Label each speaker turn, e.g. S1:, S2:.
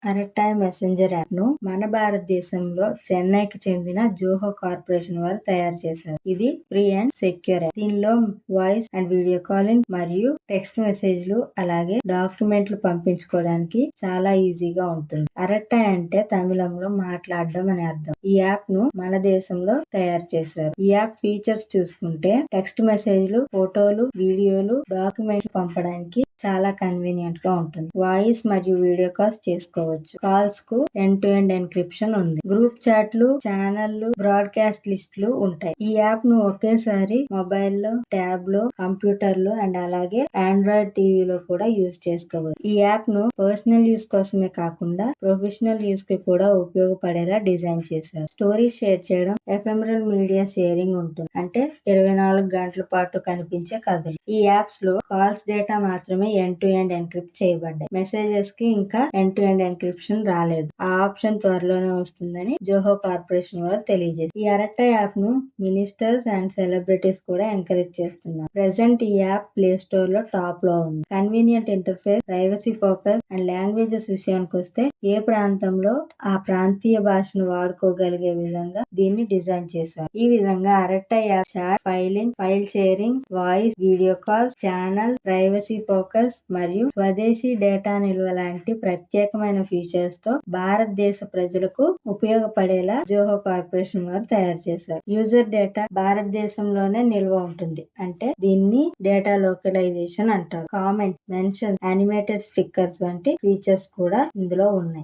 S1: Arattai messenger app ను మన భారతదేశంలో చెన్నైకి చెందిన జోహో కార్పొరేషన్ వారు తయారు చేశారు. ఇది ఫ్రీ అండ్ సెక్యూర్ యాప్. దీనిలో వాయిస్ అండ్ వీడియో కాలింగ్ మరియు టెక్స్ట్ మెసేజ్లు అలాగే డాక్యుమెంట్లు పంపించుకోవడానికి చాలా ఈజీగా ఉంటుంది. అరట్టాయ్ అంటే తమిళంలో మాట్లాడడం అని అర్థం. ఈ యాప్ ను మన దేశంలో తయారు చేశారు. ఈ యాప్ ఫీచర్స్ చూసుకుంటే టెక్స్ట్ మెసేజ్లు, ఫోటోలు, వీడియోలు, డాక్యుమెంట్లు పంపడానికి చాలా కన్వీనియంట్ గా ఉంటుంది. వాయిస్ మరియు వీడియో కాల్స్ చేసుకోవచ్చు. కాల్స్ కు ఎండ్ టు ఎండ్ ఎన్క్రిప్షన్ ఉంది. గ్రూప్ చాట్లు, ఛానళ్లు, బ్రాడ్కాస్ట్ లిస్టులు ఉంటాయి. ఈ యాప్ ను ఒకేసారి మొబైల్ లో, ట్యాబ్ లో, కంప్యూటర్ లో అండ్ అలాగే ఆండ్రాయిడ్ టీవీలో కూడా యూజ్ చేసుకోవచ్చు. ఈ యాప్ ను పర్సనల్ యూజ్ కోసమే కాకుండా ప్రొఫెషనల్ యూజ్ కి కూడా ఉపయోగపడేలా డిజైన్ చేశారు. స్టోరీస్ షేర్ చేయడం, ఎఫెమరల్ మీడియా షేరింగ్ ఉంటుంది. అంటే 24 గంటల పాటు కనిపించే కథలు. ఈ యాప్స్ లో కాల్స్ డేటా మాత్రమే ఎండ్ టు ఎండ్ ఎన్క్రిప్ట్ చేయబడ్డాయి. మెసేజెస్ కి ఇంకా ఎండ్ టు ఎండ్ ఎన్క్రిప్షన్ రాలేదు. ఆ ఆప్షన్ త్వరలోనే వస్తుందని జోహో కార్పొరేషన్ వారు తెలియజేశారు. ఈ అరట్టాయ్ యాప్ ను మినిస్టర్స్ అండ్ సెలబ్రిటీస్ కూడా ఎంకరేజ్ చేస్తున్నారు. ప్రెసెంట్ ఈ యాప్ ప్లే స్టోర్ లో టాప్ లో ఉంది. Convenient interface, privacy focus and languages విషయానికి వస్తే ఏ ప్రాంతంలో ఆ ప్రాంతీయ భాషను వాడుకోగలిగే విధంగా దీన్ని డిజైన్ చేశారు. ఈ విధంగా Arattai app chat, filing, file sharing, voice, video calls, channel, privacy focus మరియు స్వదేశీ డేటా నిల్వ లాంటి ప్రత్యేకమైన ఫీచర్స్ తో భారతదేశ ప్రజలకు ఉపయోగపడేలా జోహో కార్పొరేషన్ వారు తయారు చేశారు. యూజర్ డేటా భారతదేశంలోనే నిల్వ ఉంటుంది. అంటే దీన్ని డేటా లోకలైజేషన్ అంటారు. కామెంట్, మెన్షన్, యానిమేటెడ్ స్టిక్కర్స్ వంటి ఫీచర్స్ కూడా ఇందులో ఉన్నాయి.